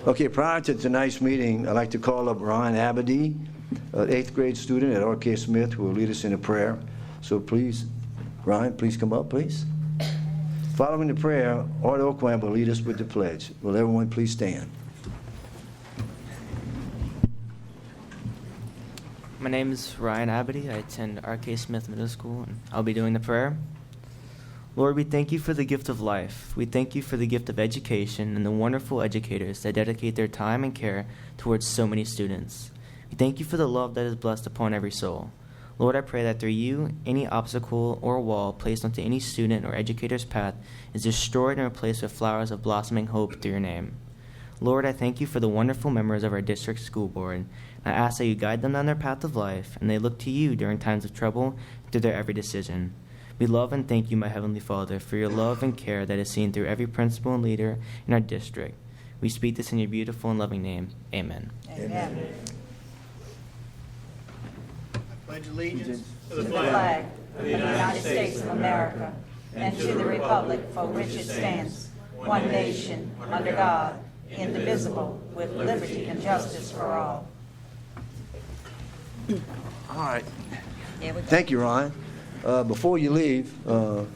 Okay, prior to tonight's meeting, I'd like to call up Ryan Aberdeen, an 8th grade student at R.K. Smith, who will lead us in a prayer. So please, Ryan, please come up, please. Following the prayer, Art Oakwan will lead us with the pledge. Will everyone please stand? My name is Ryan Abedy. I attend R.K. Smith Middle School, and I'll be doing the prayer. Lord, we thank you for the gift of life. We thank you for the gift of education and the wonderful educators that dedicate their time and care towards so many students. We thank you for the love that is blessed upon every soul. Lord, I pray that through you, any obstacle or wall placed onto any student or educator's path is destroyed and replaced with flowers of blossoming hope through your name. Lord, I thank you for the wonderful members of our district school board. And I ask that you guide them down their path of life, and they look to you during times of trouble through their every decision. We love and thank you, my Heavenly Father, for your love and care that is seen through every principal and leader in our district. We speak this in your beautiful and loving name. Amen. Amen. I pledge allegiance To the flag of the United States of America and to the republic for which it stands, one nation, under God, indivisible, with liberty and justice for all. All right. Thank you, Ryan. Before you leave, have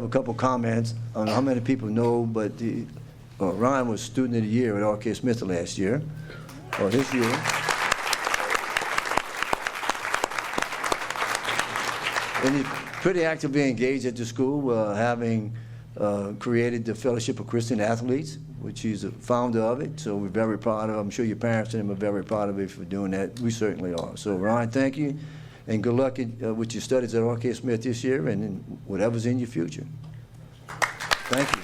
a couple comments. I don't know how many people know, but Ryan was Student of the Year at R.K. Smith last year, or this year. And he's pretty actively engaged at the school, having created the Fellowship of Christian Athletes, which he's a founder of it. So we're very proud of him. I'm sure your parents and him are very proud of you for doing that. We certainly are. So Ryan, thank you, and good luck with your studies at R.K. Smith this year and in whatever's in your future. Thank you.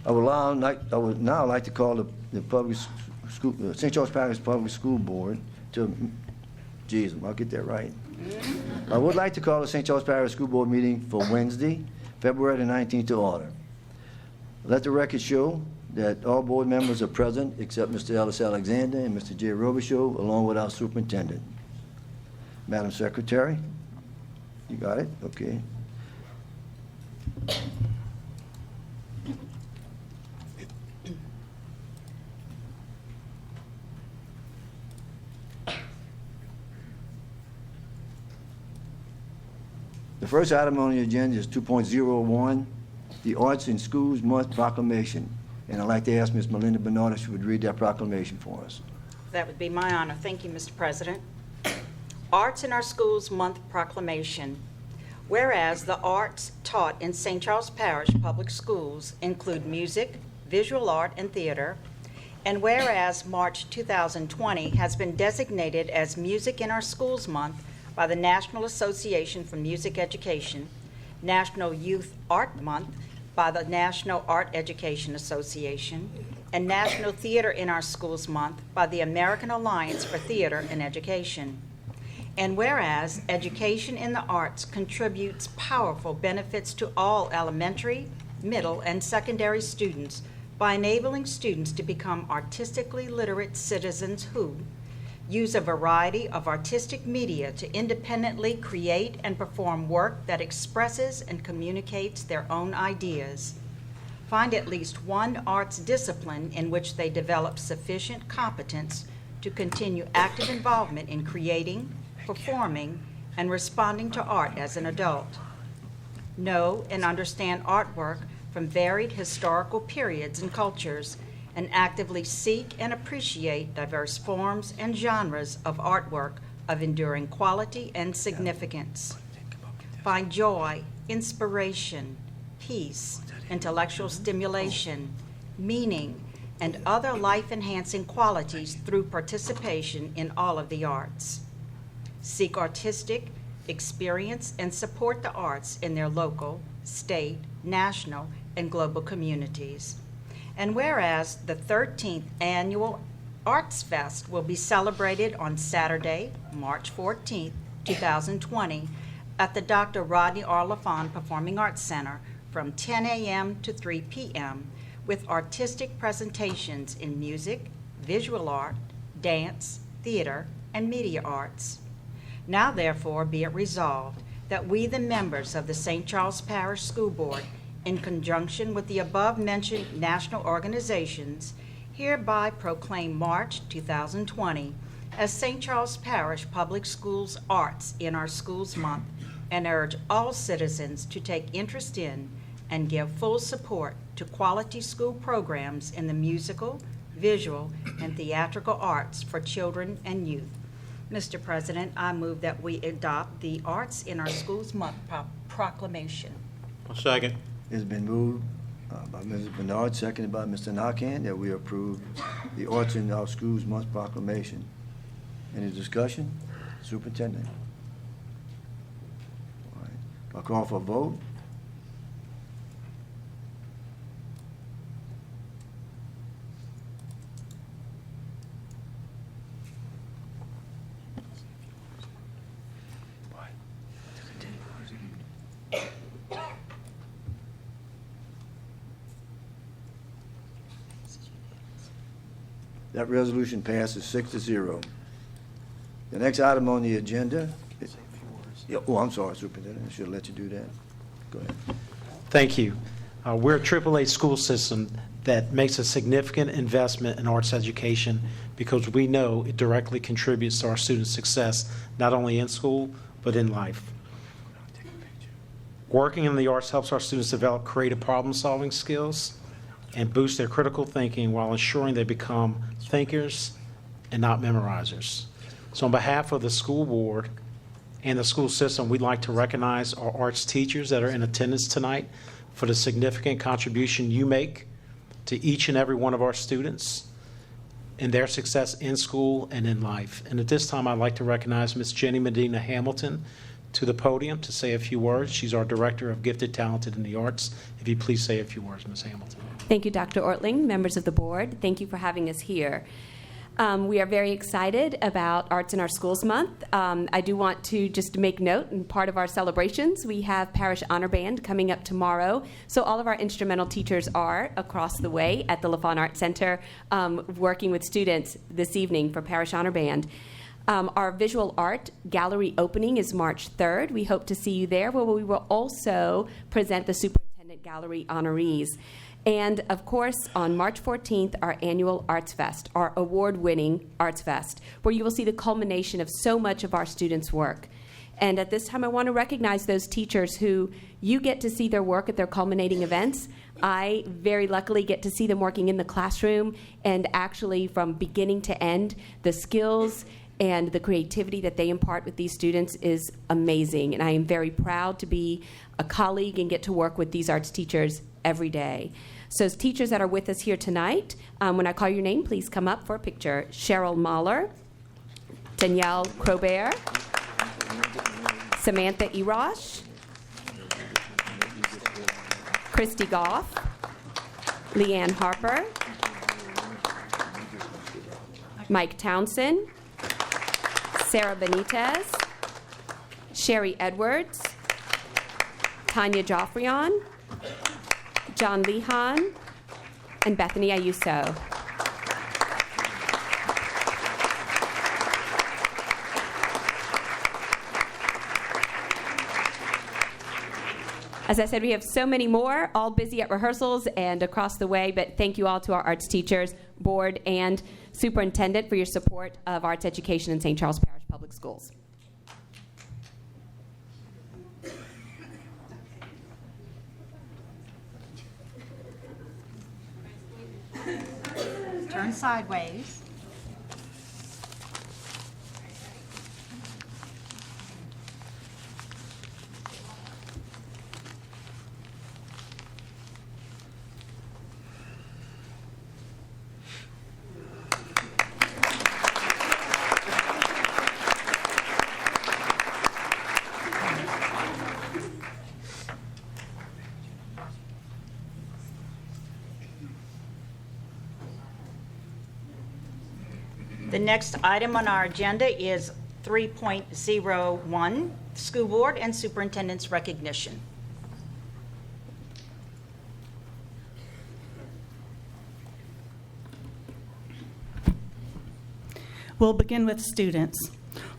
I would now like to call the public school, St. Charles Parish Public School Board to, geez, I'll get that right. I would like to call the St. Charles Parish School Board meeting for Wednesday, February the 19th to order. Let the record show that all board members are present except Mr. Ellis Alexander and Mr. J. Robichaud, along with our superintendent. Madam Secretary, you got it? Okay. The first item on the agenda is 2.01, the Arts in Schools Month Proclamation. And I'd like to ask Ms. Melinda Bernard if she would read that proclamation for us. That would be my honor. Thank you, Mr. President. Arts in Our Schools Month Proclamation. Whereas the arts taught in St. Charles Parish Public Schools include music, visual art, and theater, and whereas March 2020 has been designated as Music in Our Schools Month by the National Association for Music Education, National Youth Art Month by the National Art Education Association, and National Theater in Our Schools Month by the American Alliance for Theater and Education. And whereas education in the arts contributes powerful benefits to all elementary, middle, and secondary students by enabling students to become artistically literate citizens who use a variety of artistic media to independently create and perform work that expresses and communicates their own ideas. Find at least one arts discipline in which they develop sufficient competence to continue active involvement in creating, performing, and responding to art as an adult. Know and understand artwork from varied historical periods and cultures, and actively seek and appreciate diverse forms and genres of artwork of enduring quality and significance. Find joy, inspiration, peace, intellectual stimulation, meaning, and other life-enhancing qualities through participation in all of the arts. Seek artistic, experience, and support the arts in their local, state, national, and global communities. And whereas the 13th Annual Arts Fest will be celebrated on Saturday, March 14th, 2020, at the Dr. Rodney R. LaFawn Performing Arts Center from 10 a.m. to 3 p.m. with artistic presentations in music, visual art, dance, theater, and media arts. Now therefore be it resolved that we, the members of the St. Charles Parish School Board, in conjunction with the above-mentioned national organizations, hereby proclaim March 2020 as St. Charles Parish Public Schools Arts in Our Schools Month, and urge all citizens to take interest in and give full support to quality school programs in the musical, visual, and theatrical arts for children and youth. Mr. President, I move that we adopt the Arts in Our Schools Month proclamation. A second. It's been moved by Mrs. Bernard, seconded by Mr. Nakhan, that we approve the Arts in Our Schools Month proclamation. Any discussion? Superintendent? All right. I'll call for a vote. That resolution passes 6-0. The next item on the agenda is, I'm sorry, Superintendent, I should have let you do that. Go ahead. Thank you. We're a AAA school system that makes a significant investment in arts education because we know it directly contributes to our students' success, not only in school, but in life. Working in the arts helps our students develop creative problem-solving skills and boost their critical thinking while ensuring they become thinkers and not memorizers. So on behalf of the school board and the school system, we'd like to recognize our arts teachers that are in attendance tonight for the significant contribution you make to each and every one of our students in their success in school and in life. And at this time, I'd like to recognize Ms. Jenny Medina Hamilton to the podium to say a few words. She's our Director of Gifted, Talented in the Arts. If you please say a few words, Ms. Hamilton. Thank you, Dr. Ortling, members of the board. Thank you for having us here. We are very excited about Arts in Our Schools Month. I do want to just make note, in part of our celebrations, we have Parish Honor Band coming up tomorrow. So all of our instrumental teachers are across the way at the LaFawn Arts Center working with students this evening for Parish Honor Band. Our visual art gallery opening is March 3rd. We hope to see you there, where we will also present the Superintendent Gallery honorees. And, of course, on March 14th, our annual Arts Fest, our award-winning Arts Fest, where you will see the culmination of so much of our students' work. And at this time, I want to recognize those teachers who you get to see their work at their culminating events. I very luckily get to see them working in the classroom, and actually from beginning to end, the skills and the creativity that they impart with these students is amazing. And I am very proud to be a colleague and get to work with these arts teachers every day. So as teachers that are with us here tonight, when I call your name, please come up for a picture. Cheryl Mahler, Danielle Crobert, Samantha Erosh, Christy Goff, Leanne Harper, Mike Townsend, Sarah Benitez, Sherry Edwards, Tanya Joffrion, John Lehan, and Bethany Ayuso. As I said, we have so many more, all busy at rehearsals and across the way, but thank you all to our arts teachers, board, and superintendent for your support of arts education in St. Charles Parish Public Schools. Turn sideways. The next item on our agenda is 3.01, School Board and Superintendent's Recognition. We'll begin with students.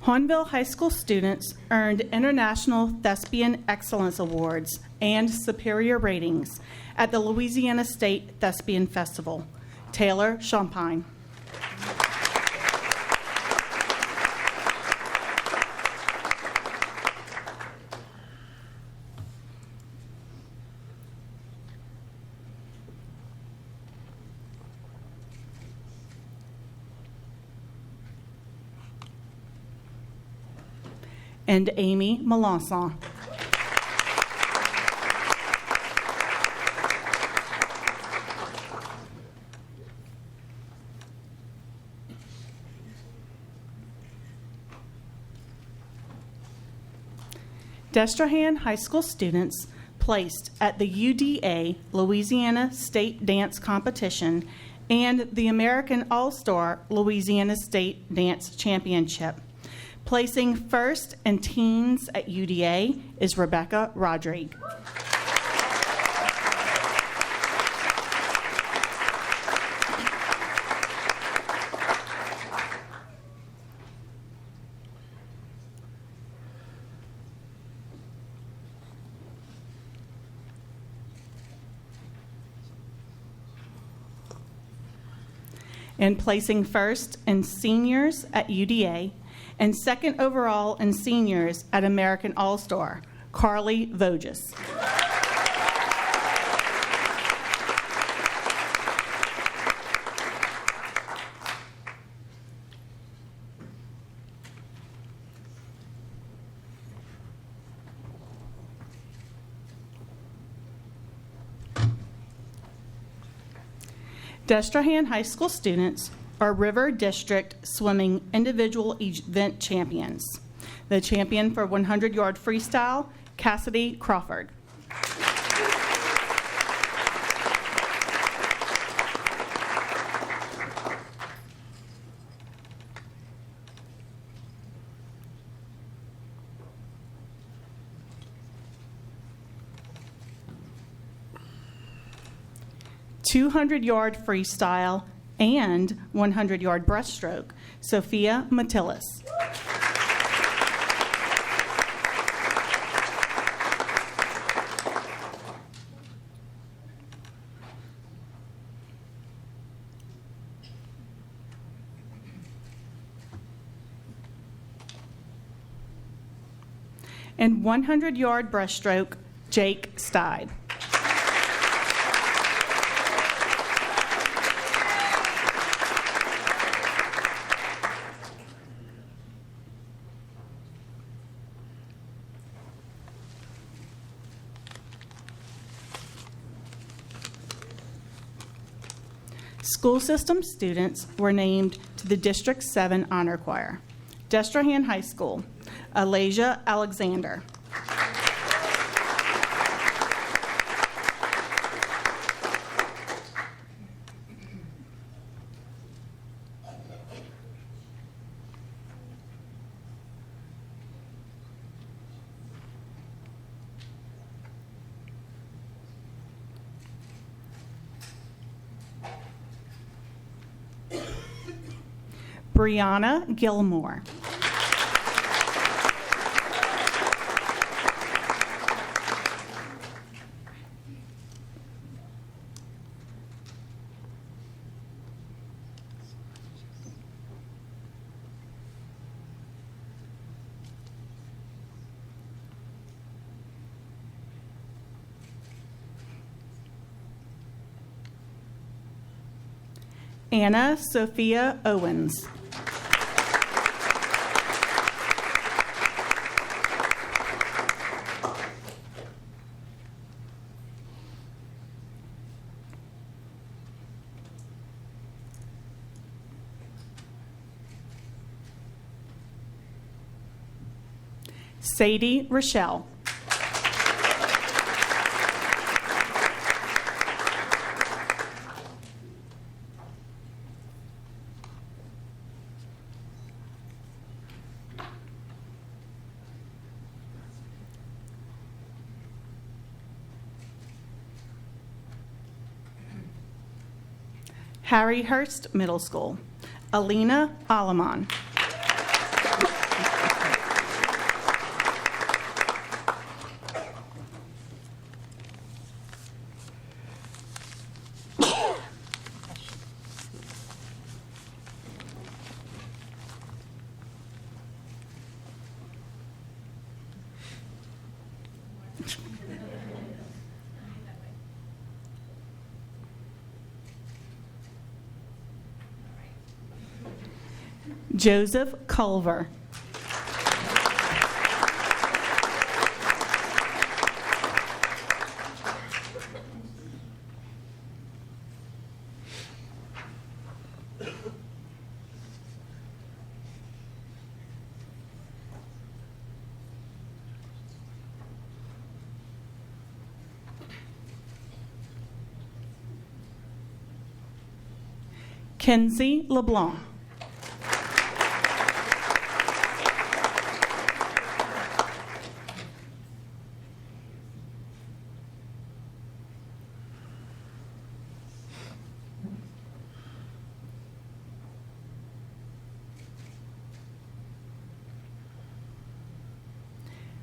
Hornville High School students earned International Thespian Excellence Awards and superior ratings at the Louisiana State Thespian Festival. Taylor Champagne. And Amy Melanson. Destrehan High School students placed at the UDA Louisiana State Dance Competition and the American All-Star Louisiana State Dance Championship. Placing first in teens at UDA is Rebecca Rodrigue. And placing first in seniors at UDA and second overall in seniors at American All-Star, Carly Voges. Destrehan High School students are River District Swimming Individual Event Champions. The champion for 100-yard freestyle, Cassidy Crawford. .200-yard freestyle and 100-yard breaststroke, Sophia Matillis. And 100-yard breaststroke, Jake Steid. School system students were named to the District 7 Honor Choir. Destrehan High School, Alasia Alexander. Brianna Gilmore. Anna Sophia Owens. Sadie Rochelle. Harry Hurst Middle School, Alina Alaman. Joseph Culver. Kenzie LeBlanc.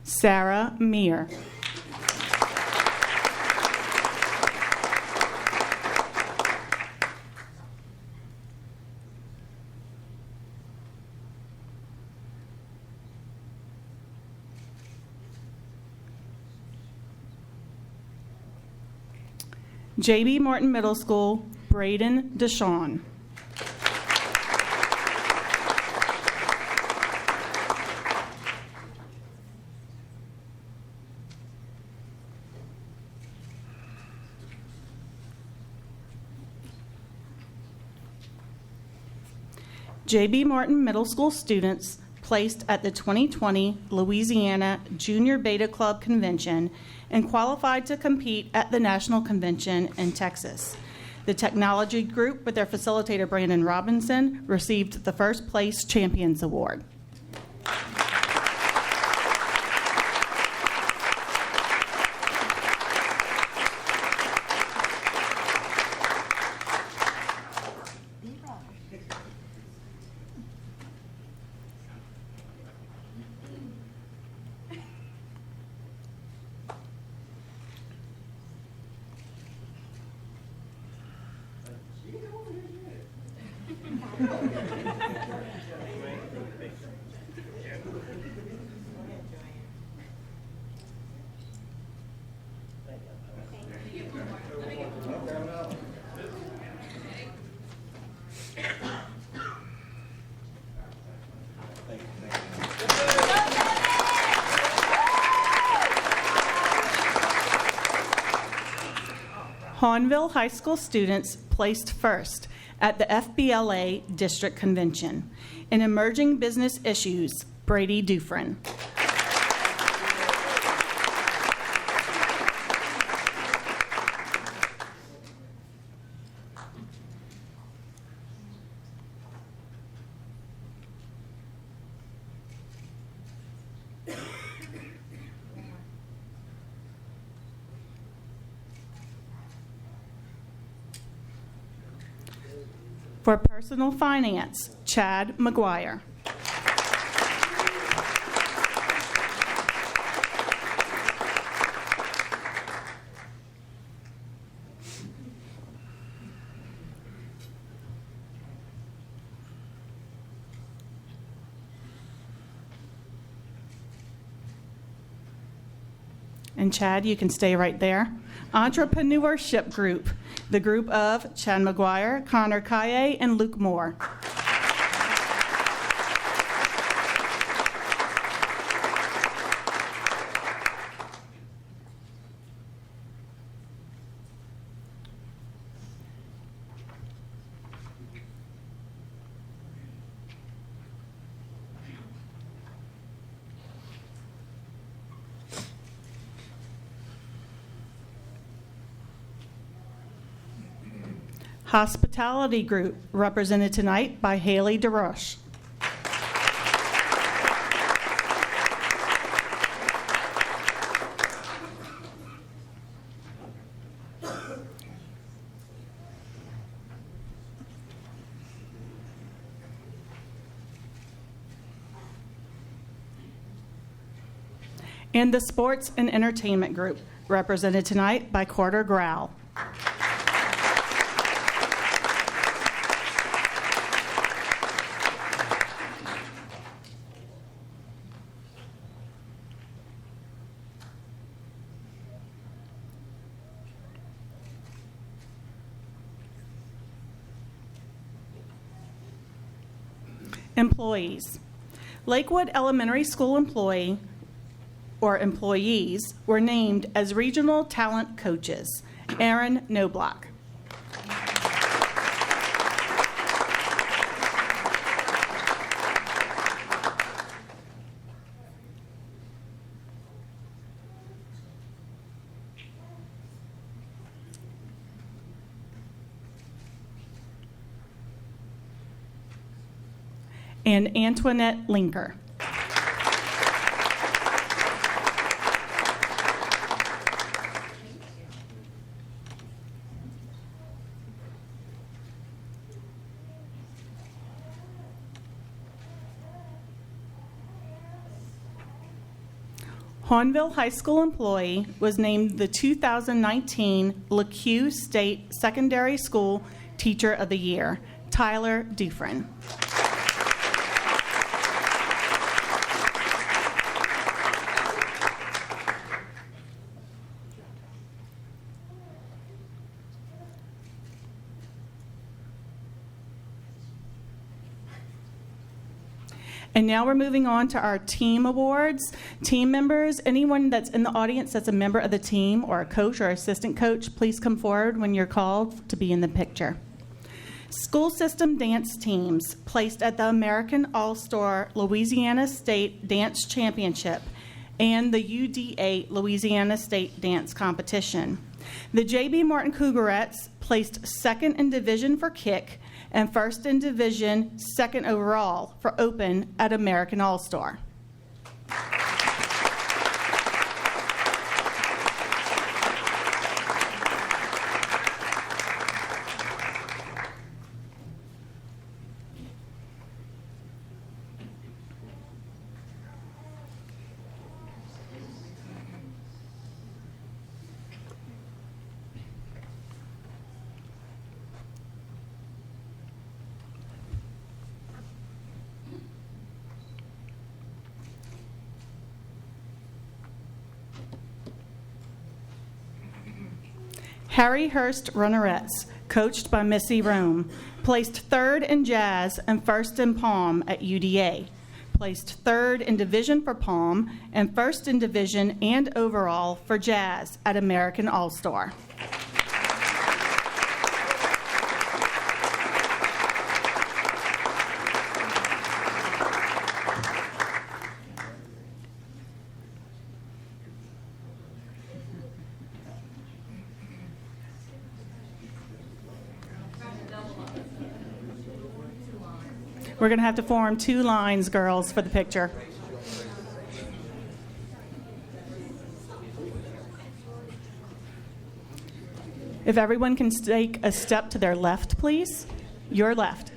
Sarah Meir. J.B. Morton Middle School, Braden Deshawn. J.B. Morton Middle School students placed at the 2020 Louisiana Junior Beta Club Convention and qualified to compete at the National Convention in Texas. The technology group, with their facilitator Brandon Robinson, received the First Place Champions Award. Hawnville High School students placed first at the FBLA District Convention. In Emerging Business Issues, Brady Dufresne. For Personal Finance, Chad McGuire. And Chad, you can stay right there. Entrepreneurship Group, the group of Chad McGuire, Connor Kaye, and Luke Moore. Hospitality Group, represented tonight by Haley DeRoche. And the Sports and Entertainment Group, represented tonight by Carter Grau. Employees. Lakewood Elementary School employees were named as Regional Talent Coaches. Aaron Knobloch. And Antoinette Linker. Hawnville High School employee was named the 2019 LeCue State Secondary School Teacher of the Year, Tyler Dufresne. And now we're moving on to our team awards. Team members, anyone that's in the audience that's a member of the team or a coach or assistant coach, please come forward when you're called to be in the picture. School system dance teams placed at the American All-Star Louisiana State Dance Championship and the UDA Louisiana State Dance Competition. The J.B. Martin Cougarettes placed second in division for kick and first in division, second overall for open at American All-Star. Harry Hurst Runnerettes, coached by Missy Rome, placed third in jazz and first in palm at UDA, placed third in division for palm and first in division and overall for jazz at American All-Star. We're going to have to form two lines, girls, for the picture. If everyone can take a step to their left, please. Your left.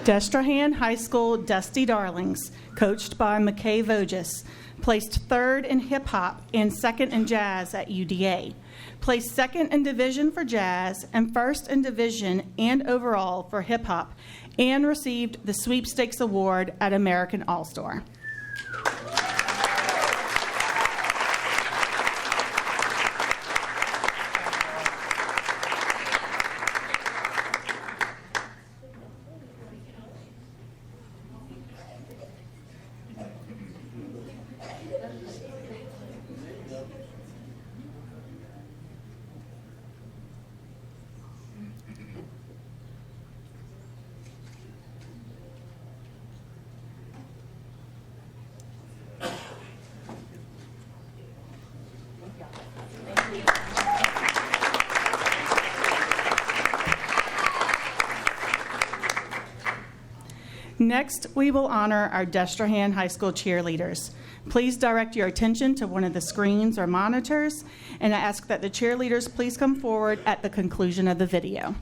Destrehan High School Dusty Darlings, coached by McKay Voges, placed third in hip-hop and second in jazz at UDA, placed second in division for jazz and first in division and overall for hip-hop, and received the Sweepstakes Award at American All-Star. Next, we will honor our Destrehan High School cheerleaders. Please direct your attention to one of the screens or monitors, and I ask that the cheerleaders please come forward at the conclusion of the video.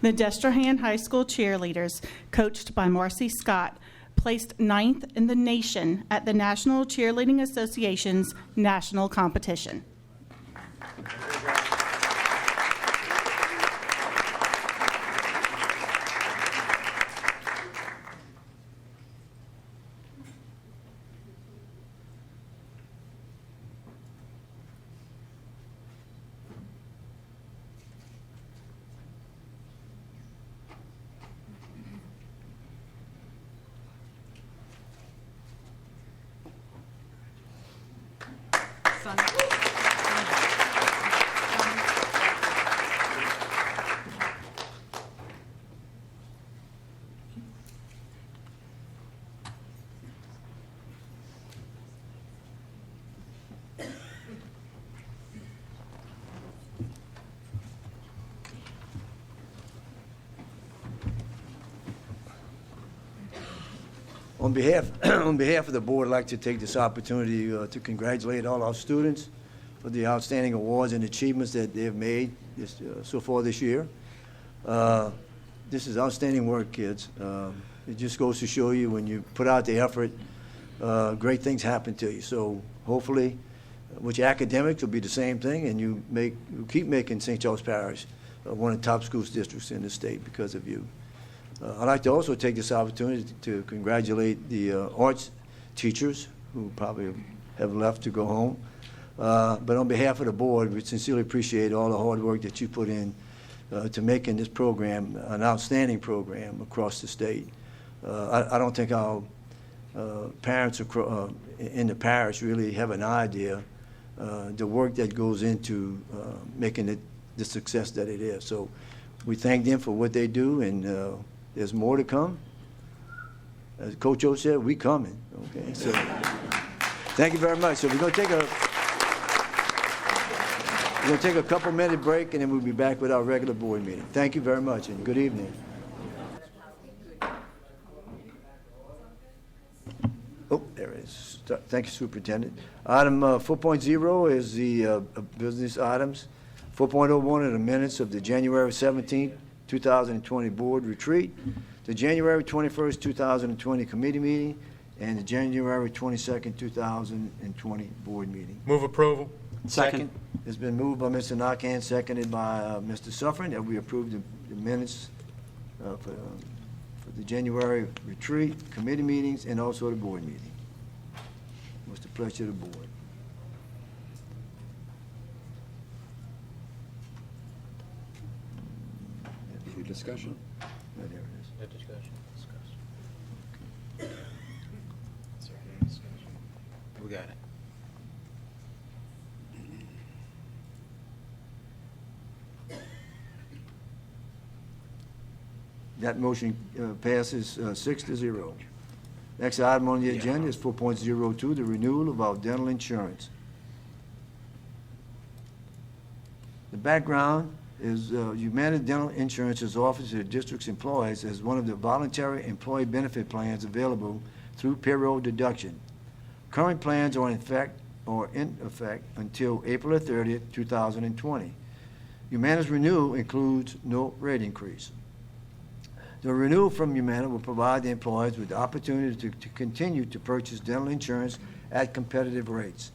The Destrehan High School cheerleaders, coached by Marcy Scott, placed 9th in the nation at the National Cheerleading Association's national competition. On behalf of the board, I'd like to take this opportunity to congratulate all our students for the outstanding awards and achievements that they've made so far this year. This is outstanding work, kids. It just goes to show you when you put out the effort, great things happen to you. So hopefully, with your academics, will be the same thing, and you keep making St. Charles Parish one of the top school districts in the state because of you. I'd like to also take this opportunity to congratulate the arts teachers who probably have left to go home. But on behalf of the board, we sincerely appreciate all the hard work that you put in to making this program an outstanding program across the state. I don't think our parents in the parish really have an idea the work that goes into making it the success that it is. So we thank them for what they do, and there's more to come. As Coach O said, we coming. Okay, so thank you very much. So we're going to take a couple-minute break, and then we'll be back with our regular board meeting. Thank you very much, and good evening. Oh, there it is. Thank you, Superintendent. Item 4.0 is the business items. 4.01 are the minutes of the January 17th, 2020 board retreat, the January 21st, 2020 committee meeting, and the January 22nd, 2020 board meeting. Move approval. Second. It's been moved by Mr. Nakhan, seconded by Mr. Suffren, that we approve the minutes for the January retreat, committee meetings, and also the board meeting. What's the pleasure of the board? Discussion? Right there it is. No discussion. We got it. That motion passes 6-0. Next item on the agenda is 4.02, the renewal of our dental insurance. The background is Humana Dental Insurance is offered to the district's employees as one of the voluntary employee benefit plans available through payroll deduction. Current plans are in effect until April 30th, 2020. Humana's renewal includes no rate increase. The renewal from Humana will provide the employees with the opportunity to continue to purchase dental insurance at competitive rates.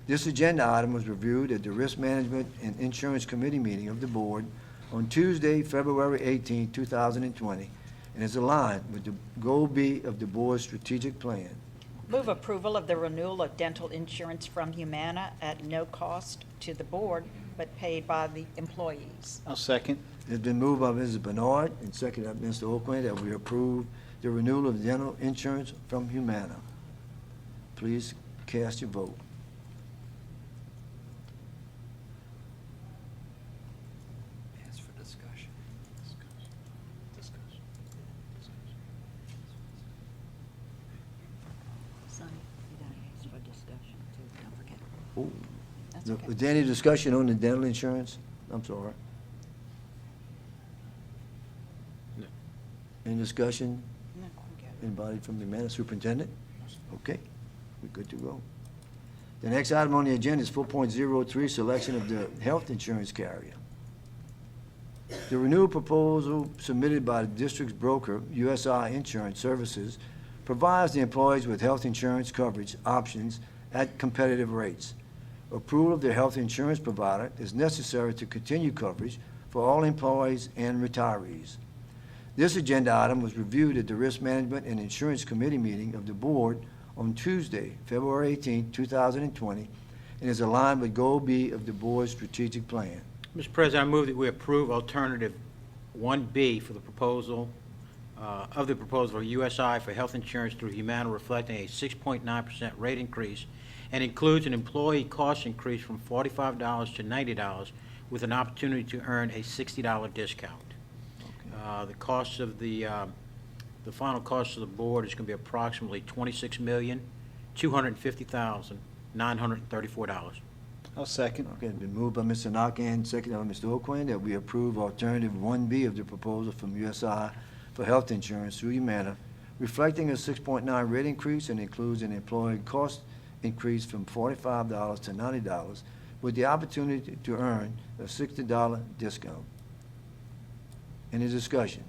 This agenda item was reviewed at the Risk Management and Insurance Committee meeting of the board on Tuesday, February 18, 2020, and is aligned with the Goal B of the board's strategic plan. Move approval of the renewal of dental insurance from Humana at no cost to the board, but paid by the employees. I'll second. It's been moved by Mrs. Bernard and seconded by Mr. Oakland that we approve the renewal of dental insurance from Humana. Please cast your vote. Ask for discussion. Sonny, you gotta ask for discussion too, don't forget. Oh, That's okay. is there any discussion on the dental insurance? I'm sorry. No. Any discussion? No, I'm good. Anybody from the Humana superintendent? Okay, we're good to go. The next item on the agenda is 4.03, selection of the health insurance carrier. The renewal proposal submitted by the district's broker, USI Insurance Services, provides the employees with health insurance coverage options at competitive rates. Approval of the health insurance provider is necessary to continue coverage for all employees and retirees. This agenda item was reviewed at the Risk Management and Insurance Committee meeting of the board on Tuesday, February 18, 2020, and is aligned with Goal B of the board's strategic plan. Mr. President, I move that we approve alternative 1B for the proposal, for USI for health insurance through Humana, reflecting a 6.9% rate increase and includes an employee cost increase from $45 to $90 with an opportunity to earn a $60 discount. The cost of the final cost of the board is going to be approximately $26,250,934. I'll second. Okay, it's been moved by Mr. Nakane, seconded by Mr. O'Quinn, that we approve alternative 1B of the proposal from USI for health insurance through Humana, reflecting a 6.9 rate increase and includes an employee cost increase from $45 to $90 with the opportunity to earn a $60 discount. Any discussion?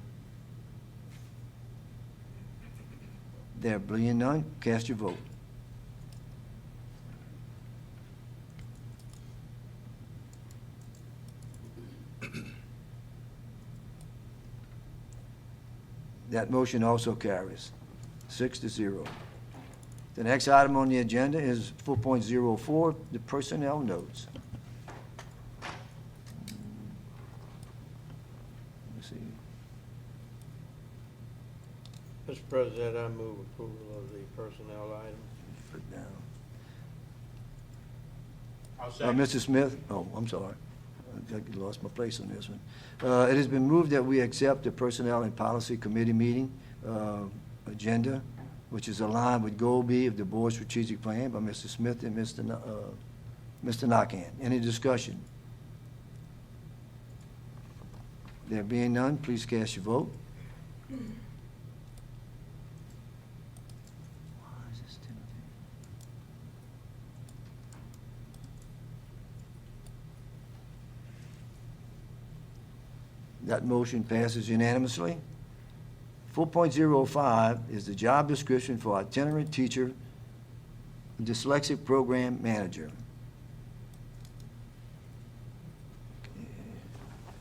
There being none, cast your vote. That motion also carries, 6-0. The next item on the agenda is 4.04, the personnel notes. Let's see. Mr. President, I move approval of the personnel items. Put it down. I'll second. Mr. Smith, oh, I'm sorry. I lost my place on this one. It has been moved that we accept the Personnel and Policy Committee meeting agenda, which is aligned with Goal B of the Board Strategic Plan by Mr. Smith and Mr. Nakane. Any discussion? There being none, please cast your vote. That motion passes unanimously. 4.05 is the job description for itinerant teacher, dyslexic program manager.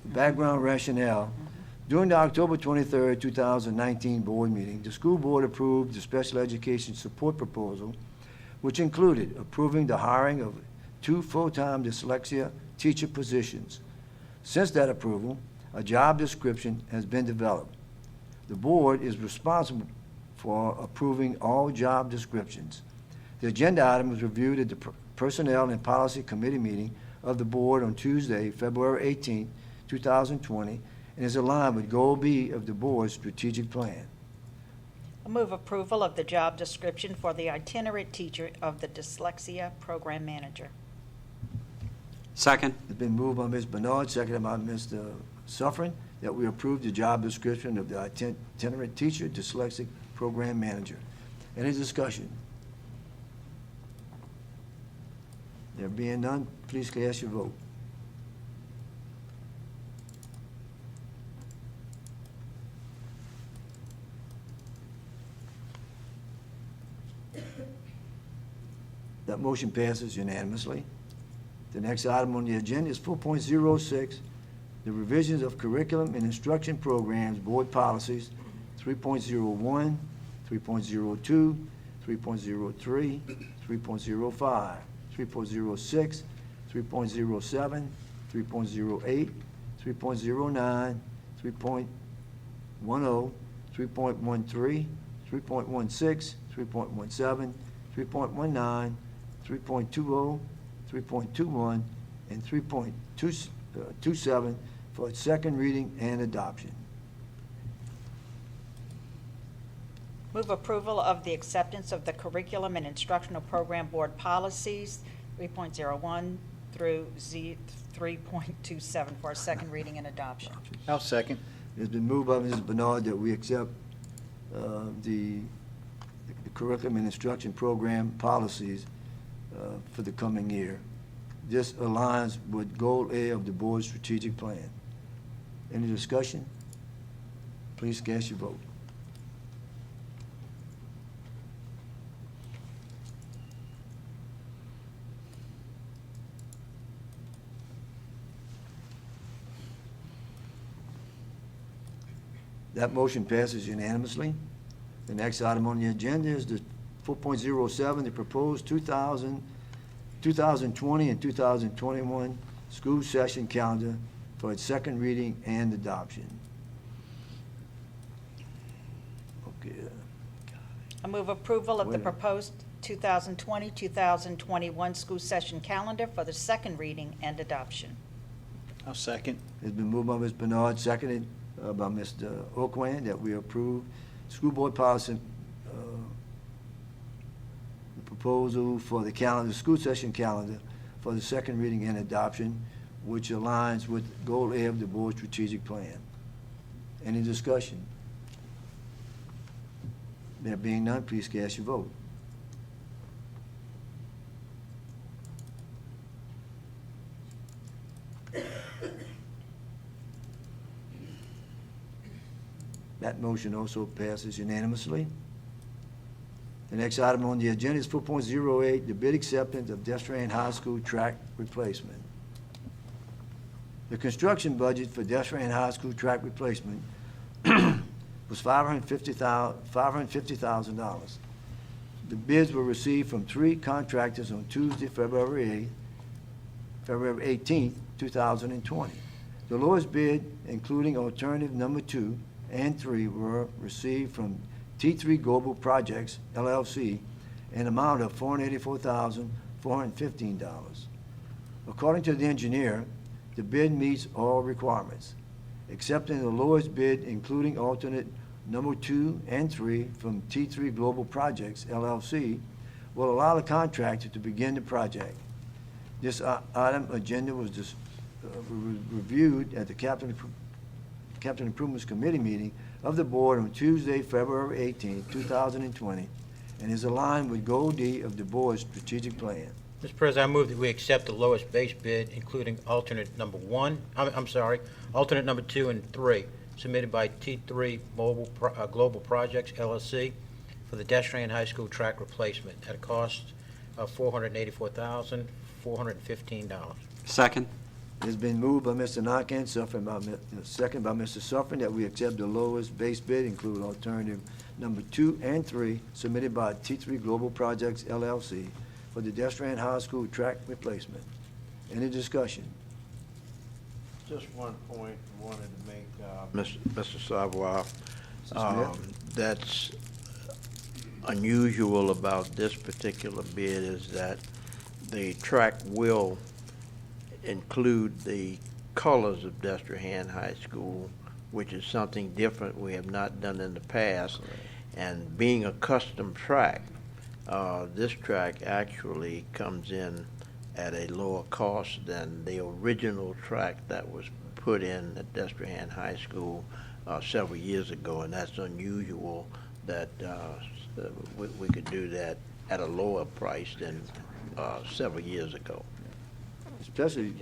Background rationale. During the October 23, 2019 board meeting, the school board approved the special education support proposal, which included approving the hiring of 2 full-time dyslexia teacher positions. Since that approval, a job description has been developed. The board is responsible for approving all job descriptions. The agenda item was reviewed at the Personnel and Policy Committee meeting of the board on Tuesday, February 18, 2020, and is aligned with Goal B of the board's strategic plan. I move approval of the job description for the itinerant teacher of the dyslexia program manager. Second. It's been moved by Ms. Bernard, seconded by Mr. Suffren, that we approve the job description of the itinerant teacher, dyslexic program manager. Any discussion? There being none, please cast your vote. That motion passes unanimously. The next item on the agenda is 4.06, the revisions of curriculum and instruction programs, board policies, 3.01, 3.02, 3.03, 3.05, 3.06, 3.07, 3.08, 3.09, 3.10, 3.13, 3.16, 3.17, 3.19, 3.20, 3.21, and 3.27 for its second reading and adoption. Move approval of the acceptance of the curriculum and instructional program board policies 3.01 through Z 3.27 for a second reading and adoption. I'll second. It's been moved by Mrs. Bernard that we accept the curriculum and instruction program policies for the coming year. This aligns with Goal A of the board's strategic plan. Any discussion? Please cast your vote. That motion passes unanimously. The next item on the agenda is the 4.07, the proposed 2020 and 2021 school session calendar for its second reading and adoption. Okay. I move approval of Wait the a minute. proposed 2020-2021 school session calendar for the second reading and adoption. I'll second. It's been moved by Ms. Bernard, seconded by Mr. Oakwan, that we approve school board policy, the proposal for the calendar, school session calendar for the second reading and adoption, which aligns with Goal A of the board's strategic plan. Any discussion? There being none, please cast your vote. That motion also passes unanimously. The next item on the agenda is 4.08, the bid acceptance of Destrehan High School track replacement. The construction budget for Destrehan High School track replacement was $550,000. The bids were received from three contractors on Tuesday, February 18th, 2020. The lowest bid, including alternative number 2 and 3, were received from T3 Global Projects, LLC, an amount of $484,415. According to the engineer, the bid meets all requirements. Accepting the lowest bid, including alternate number 2 and 3 from T3 Global Projects, LLC, will allow the contractor to begin the project. This item agenda was reviewed at the Capital Improvements Committee meeting of the board on Tuesday, February 18, 2020, and is aligned with Goal D of the board's strategic plan. Mr. President, I move that we accept the lowest base bid, including alternate number 2 and 3, submitted by T3 Global Projects, LLC, for the Destrehan High School track replacement at a cost of $484,415. Second. It's been moved by Mr. Nakane, second by Mr. Suffren, that we accept the lowest base bid, including alternative number 2 and 3, submitted by T3 Global Projects, LLC, for the Destrehan High School track replacement. Any discussion? Just one point I wanted to make, Mr. Savoy. Smith? That's unusual about this particular bid is that the track will include the colors of Destrehan High School, which is something different we have not done in the past. And being a custom track, this track actually comes in at a lower cost than the original track that was put in at Destrehan High School several years ago, and that's unusual that we could do that at a lower price than several years ago. Especially,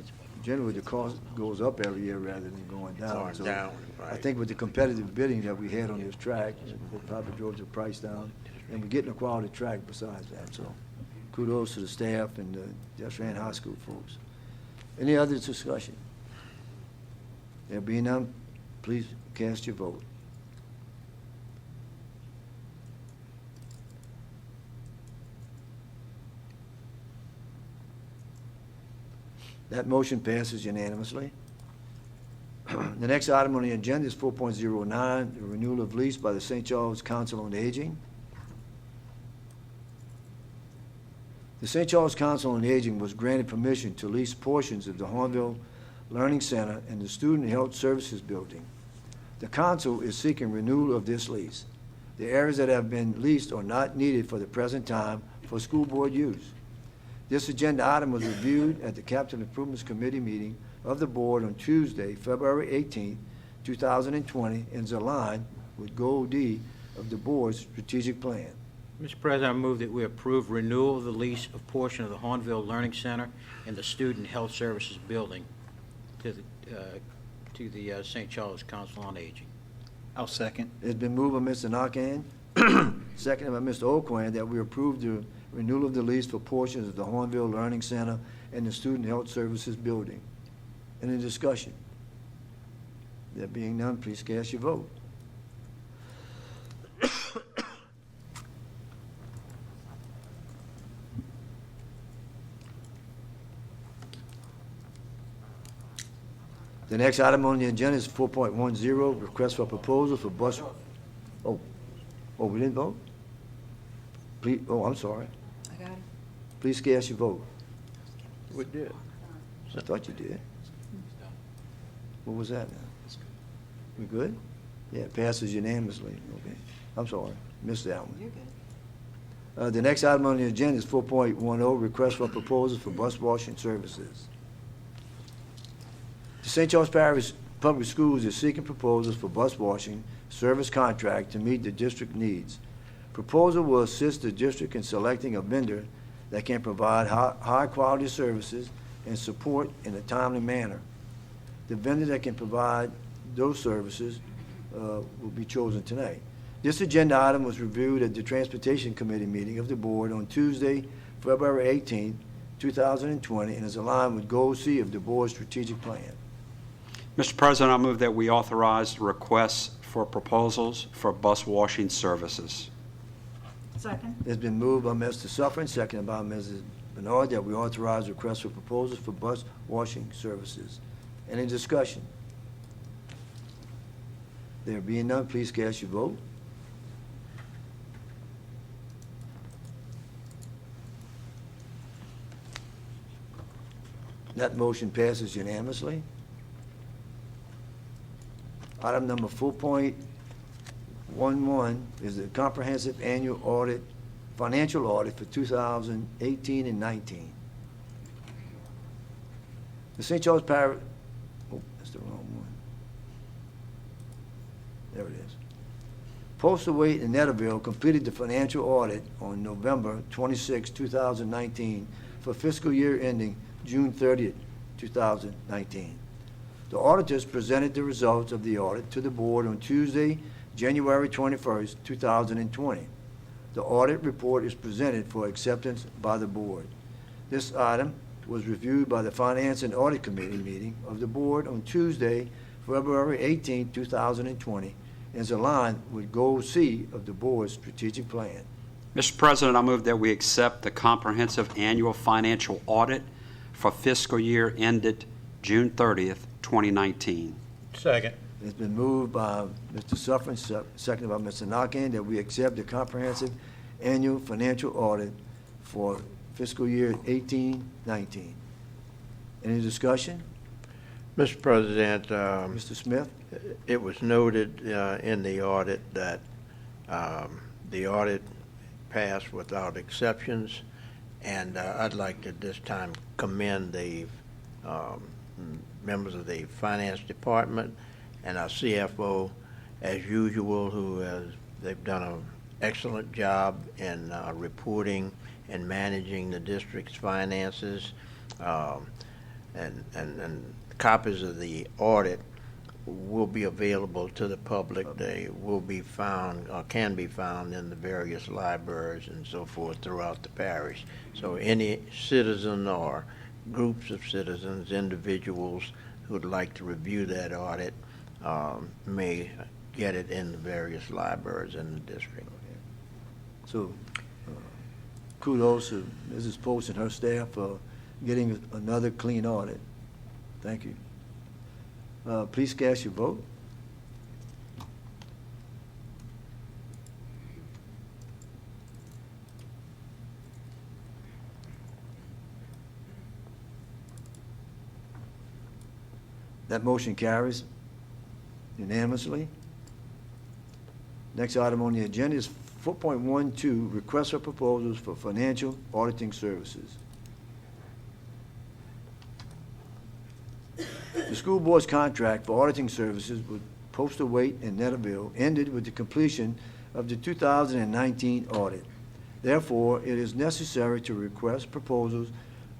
generally, the cost goes up every year rather than going down. Going So down, right. I think with the competitive bidding that we had on this track, it probably drove the price down, and we're getting a quality track besides that, so kudos to the staff and the Destrehan High School folks. Any other discussion? There being none, please cast your vote. That motion passes unanimously. The next item on the agenda is 4.09, the renewal of lease by the St. Charles Council on Aging. The St. Charles Council on Aging was granted permission to lease portions of the Hornville Learning Center and the Student Health Services Building. The council is seeking renewal of this lease. The areas that have been leased are not needed for the present time for school board use. This agenda item was reviewed at the Capital Improvements Committee meeting of the board on Tuesday, February 18, 2020, and is aligned with Goal D of the board's strategic plan. Mr. President, I move that we approve renewal of the lease of portion of the Hornville Learning Center and the Student Health Services Building to the St. Charles Council on Aging. I'll second. It's been moved by Mr. Narcan, seconded by Mr. O'Quinn, that we approve the renewal of the lease for portions of the Hornville Learning Center and the Student Health Services Building. Any discussion? There being none, please cast your vote. The next item on the agenda is 4.10, request for proposal for bus. Oh, we didn't vote? Please, I'm sorry. I got it. Please cast your vote. We did. I thought you did. What was that now? We good? Yeah, it passes unanimously. Okay. I'm sorry. Missed that one. You're good. The next item on the agenda is 4.10, request for proposal for bus washing services. The St. Charles Parish Public Schools is seeking proposals for bus washing service contract to meet the district needs. Proposal will assist the district in selecting a vendor that can provide high-quality services and support in a timely manner. The vendor that can provide those services will be chosen tonight. This agenda item was reviewed at the Transportation Committee meeting of the board on Tuesday, February 18, 2020, and is aligned with Goal C of the board's strategic plan. Mr. President, I move that we authorize requests for proposals for bus washing services. Second. It's been moved by Mr. Suffren, seconded by Mrs. Bernard, that we authorize requests for proposals for bus washing services. Any discussion? There being none, please cast your vote. That motion passes unanimously. Item number 4.11 is the comprehensive annual audit, financial audit for 2018 and 19. The St. Charles Parish, oh, that's the wrong one. There it is. Postlethwaite and Netterville completed the financial audit on November 26, 2019 for fiscal year ending June 30, 2019. The auditors presented the results of the audit to the board on Tuesday, January 21, 2020. The audit report is presented for acceptance by the board. This item was reviewed by the Finance and Audit Committee meeting of the board on Tuesday, February 18, 2020, and is aligned with Goal C of the board's strategic plan. Mr. President, I move that we accept the comprehensive annual financial audit for fiscal year ended June 30th, 2019. Second. It's been moved by Mr. Suffering, seconded by Mr. Nakane, that we accept the comprehensive annual financial audit for fiscal year 18-19. Any discussion? Mr. President, Mr. Smith? it was noted in the audit that the audit passed without exceptions, and I'd like to this time commend the members of the Finance Department and our CFO, as usual, they've done an excellent job in reporting and managing the district's finances. And copies of the audit will be available to the public. They will be found, or can be found, in the various libraries and so forth throughout the parish. So any citizen or groups of citizens, individuals who would like to review that audit may get it in the various libraries in the district. So kudos to Mrs. Post and her staff for getting another clean audit. Thank you. Please cast your vote. That motion carries unanimously. Next item on the agenda is 4.12, request for proposals for financial auditing services. The school board's contract for auditing services with Postal Waite and Netterville ended with the completion of the 2019 audit. Therefore, it is necessary to request proposals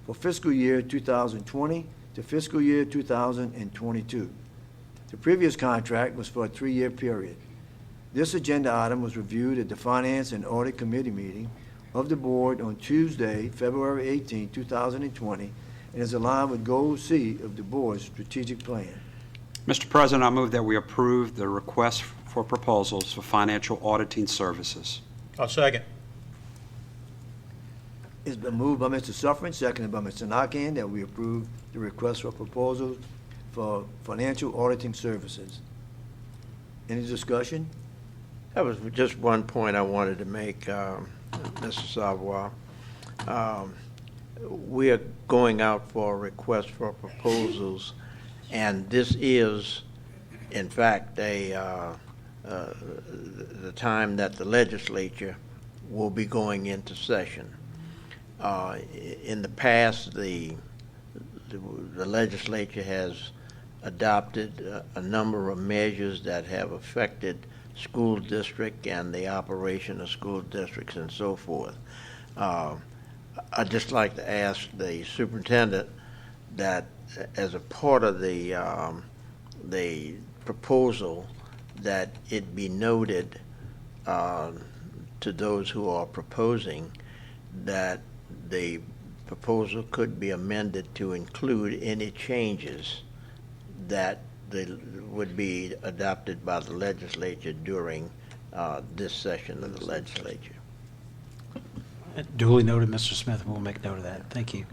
for fiscal year 2020 to fiscal year 2022. The previous contract was for a 3-year period. This agenda item was reviewed at the Finance and Audit Committee meeting of the board on Tuesday, February 18, 2020, and is aligned with Goal C of the board's strategic plan. Mr. President, I move that we approve the request for proposals for financial auditing services. I'll second. It's been moved by Mr. Suffering, seconded by Mr. Nakane, that we approve the request for proposals for financial auditing services. Any discussion? That was just one point I wanted to make, Mr. Savoy. We are going out for a request for proposals, and this is, in fact, the time that the legislature will be going into session. In the past, the legislature has adopted a number of measures that have affected school district and the operation of school districts and so forth. I'd just like to ask the superintendent that as a part of the proposal, that it be noted to those who are proposing that the proposal could be amended to include any changes that would be adopted by the legislature during this session of the legislature. Duly noted, Mr. Smith, and we'll make note of that. Thank you.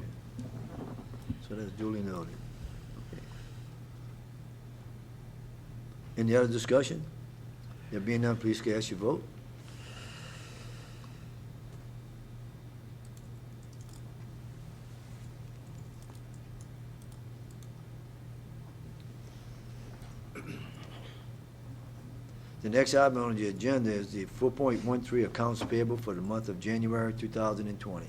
So that's duly noted. Any other discussion? There being none, please cast your vote. The next item on the agenda is the 4.13 accounts payable for the month of January 2020.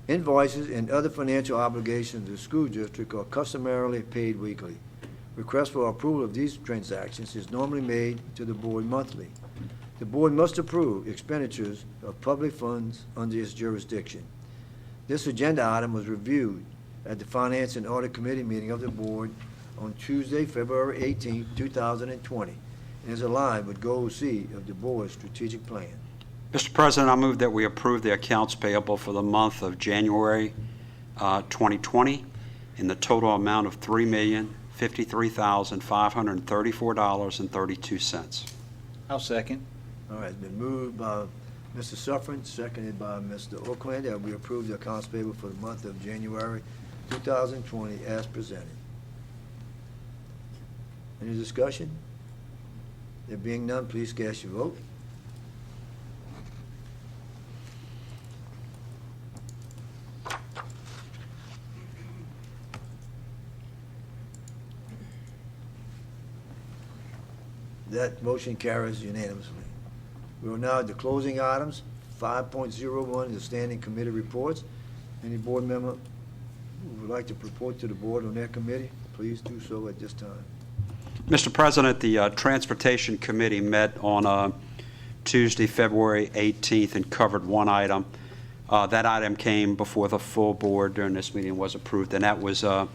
Invoices and other financial obligations of the school district are customarily paid weekly. Request for approval of these transactions is normally made to the board monthly. The board must approve expenditures of public funds under its jurisdiction. This agenda item was reviewed at the Finance and Audit Committee meeting of the board on Tuesday, February 18, 2020, and is aligned with Goal C of the board's strategic plan. Mr. President, I move that we approve the accounts payable for the month of January 2020 in the total amount of $3,053,534.32. I'll second. All right, it's been moved by Mr. Suffering, seconded by Mr. Oakland, that we approve the accounts payable for the month of January 2020 as presented. Any discussion? There being none, please cast your vote. That motion carries unanimously. We are now at the closing items. 5.01 is the standing committee reports. Any board member who would like to report to the board on their committee, please do so at this time. Mr. President, the Transportation Committee met on Tuesday, February 18th, and covered one item. That item came before the full board during this meeting and was approved, and that was the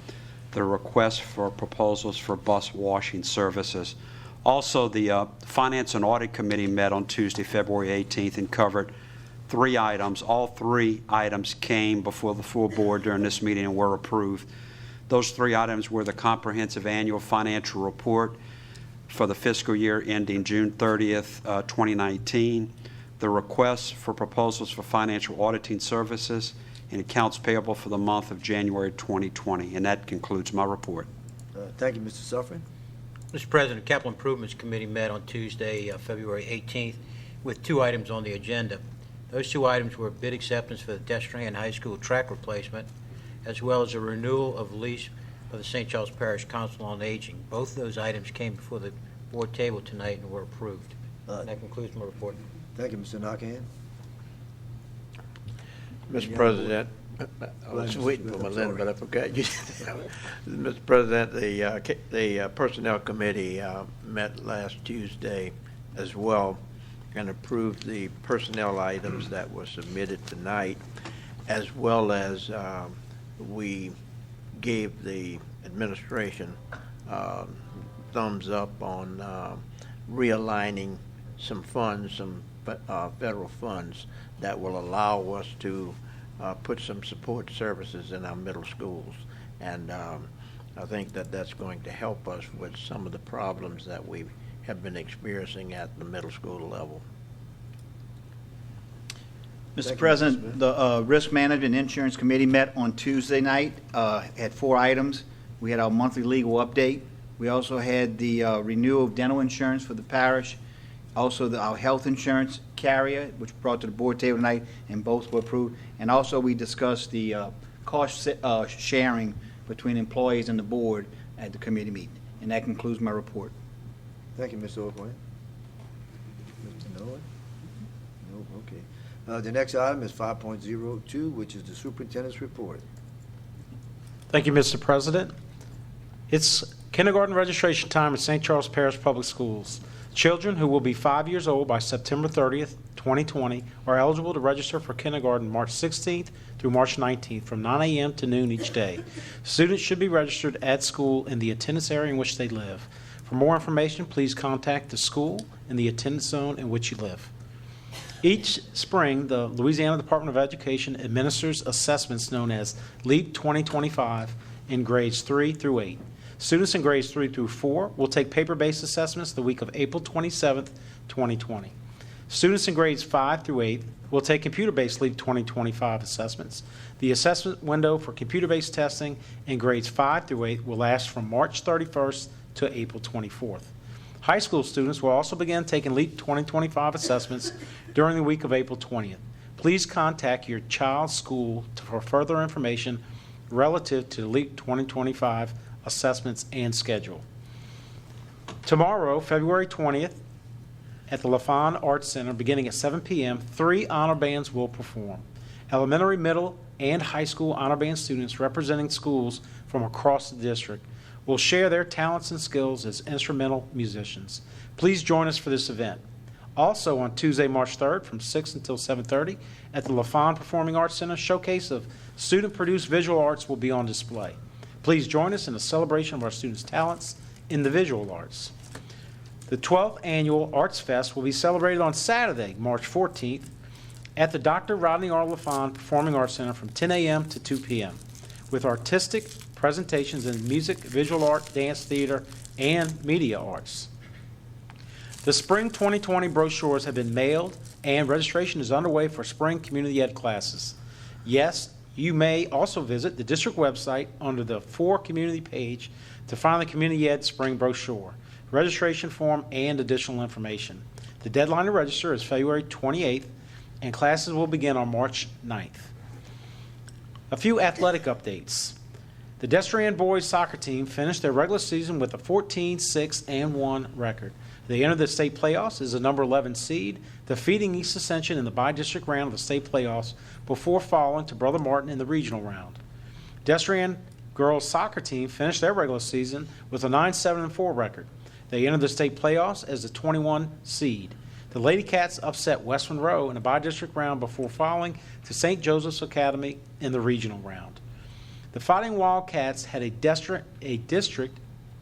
request for proposals for bus washing services. Also, the Finance and Audit Committee met on Tuesday, February 18th, and covered three items. All three items came before the full board during this meeting and were approved. Those three items were the comprehensive annual financial report for the fiscal year ending June 30th, 2019, the requests for proposals for financial auditing services, and accounts payable for the month of January 2020. And that concludes my report. Thank you, Mr. Suffren. Mr. President, the Capital Improvements Committee met on Tuesday, February 18th, with two items on the agenda. Those two items were bid acceptance for the Destrehan High School track replacement, as well as a renewal of lease of the St. Charles Parish Council on Aging. Both of those items came before the board table tonight and were approved. And that concludes my report. Thank you, Mr. Knockahan. Mr. President, I was waiting for Melinda, but I forgot you. Mr. President, the Personnel Committee met last Tuesday as well and approved the personnel items that were submitted tonight, as well as we gave the administration thumbs up on realigning some funds, some federal funds that will allow us to put some support services in our middle schools. And I think that that's going to help us with some of the problems that we have been experiencing at the middle school level. Mr. President, the Risk Management and Insurance Committee met on Tuesday night, had 4 items. We had our monthly legal update. We also had the renewal of dental insurance for the parish, also our health insurance carrier, which brought to the board table tonight, and both were approved. And also we discussed the cost sharing between employees and the board at the committee meeting. And that concludes my report. Thank you, Mr. O'Brien. Mr. Nolan? No, okay. The next item is 5.02, which is the superintendent's report. Thank you, Mr. President. It's kindergarten registration time at St. Charles Parish Public Schools. Children who will be 5 years old by September 30th, 2020 are eligible to register for kindergarten March 16th through March 19th from 9 a.m. to noon each day. Students should be registered at school in the attendance area in which they live. For more information, please contact the school in the attendance zone in which you live. Each spring, the Louisiana Department of Education administers assessments known as LEAP 2025 in grades 3 through 8. Students in grades 3 through 4 will take paper-based assessments the week of April 27th, 2020. Students in grades 5 through 8 will take computer-based LEAP 2025 assessments. The assessment window for computer-based testing in grades 5 through 8 will last from March 31st to April 24th. High school students will also begin taking LEAP 2025 assessments during the week of April 20th. Please contact your child's school for further information relative to LEAP 2025 assessments and schedule. Tomorrow, February 20th, at the LaFawn Arts Center, beginning at 7 p.m., 3 honor bands will perform. Elementary, middle, and high school honor band students representing schools from across the district will share their talents and skills as instrumental musicians. Please join us for this event. Also on Tuesday, March 3rd, from 6 until 7:30, at the LaFawn Performing Arts Center, showcase of student-produced visual arts will be on display. Please join us in a celebration of our students' talents in the visual arts. The 12th Annual Arts Fest will be celebrated on Saturday, March 14th, at the Dr. Rodney R. LaFawn Performing Arts Center from 10 a.m. to 2 p.m. with artistic presentations in music, visual art, dance, theater, and media arts. The Spring 2020 brochures have been mailed, and registration is underway for spring community ed classes. Yes, You may also visit the district website under the For Community page to find the Community Ed Spring brochure, registration form, and additional information. The deadline to register is February 28th, and classes will begin on March 9th. A few athletic updates. The Destrehan boys soccer team finished their regular season with a 14-6-1 record. They entered the state playoffs as the number 11 seed, defeating East Ascension in the bi-district round of the state playoffs before falling to Brother Martin in the regional round. Destrehan girls soccer team finished their regular season with a 9-7-4 record. They entered the state playoffs as the 21 seed. The Lady Cats upset West Monroe in a bi-district round before falling to St. Joseph's Academy in the regional round. The Fighting Wildcats had a district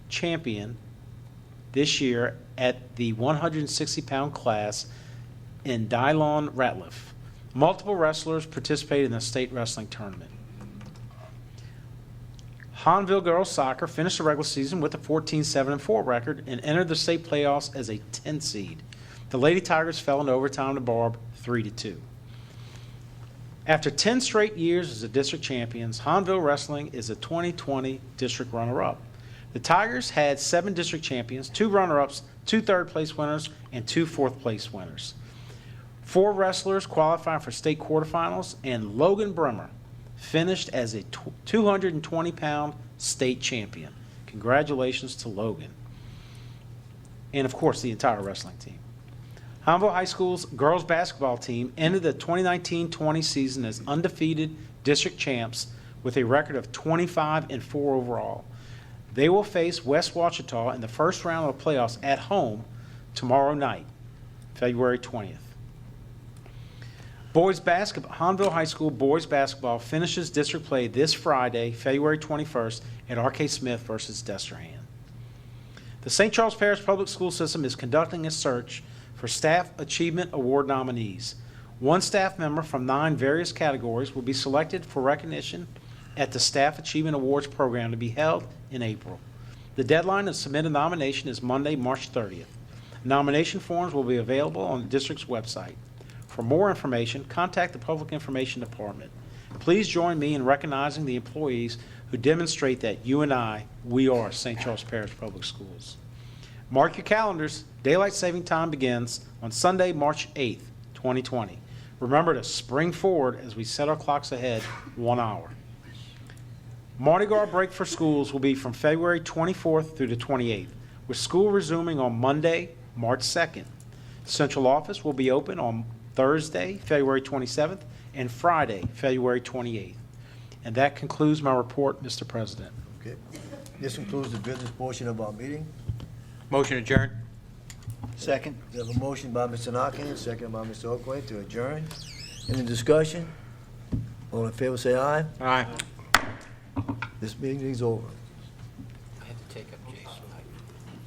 champion this year at the 160-pound class in Dylon Ratliff. Multiple wrestlers participated in the state wrestling tournament. Hahnville girls soccer finished the regular season with a 14-7-4 record and entered the state playoffs as a 10 seed. The Lady Tigers fell in overtime to Barb 3-2. After 10 straight years as the district champions, Hahnville Wrestling is a 2020 district runner-up. The Tigers had 7 district champions, 2 runner-ups, 2 third-place winners, and 2 fourth-place winners. 4 wrestlers qualified for state quarterfinals, and Logan Bremer finished as a 220-pound state champion. Congratulations to Logan. And, of course, the entire wrestling team. Hahnville High School's girls basketball team ended the 2019-20 season as undefeated district champs with a record of 25-4 overall. They will face West Ouachita in the first round of the playoffs at home tomorrow night, February 20th. Boys basketball, Hahnville High School boys basketball finishes district play this Friday, February 21st, at R.K. Smith versus Destrehan. The St. Charles Parish Public School System is conducting a search for Staff Achievement Award nominees. 1 staff member from 9 various categories will be selected for recognition at the Staff Achievement Awards program to be held in April. The deadline to submit a nomination is Monday, March 30th. Nomination forms will be available on the district's website. For more information, contact the Public Information Department. Please join me in recognizing the employees who demonstrate that you and I, we are St. Charles Parish Public Schools. Mark your calendars. Daylight saving time begins on Sunday, March 8th, 2020. Remember to spring forward as we set our clocks ahead 1 hour. Mardi Gras break for schools will be from February 24th through the 28th, with school resuming on Monday, March 2nd. Central office will be open on Thursday, February 27th, and Friday, February 28th. And that concludes my report, Mr. President. Okay. This concludes the business portion of our meeting. Motion adjourned. Second. We have a motion by Mr. Narkins, second by Mr. Oakway to adjourn. Any discussion? All in favor say aye. Aye. This meeting is over. I had to take a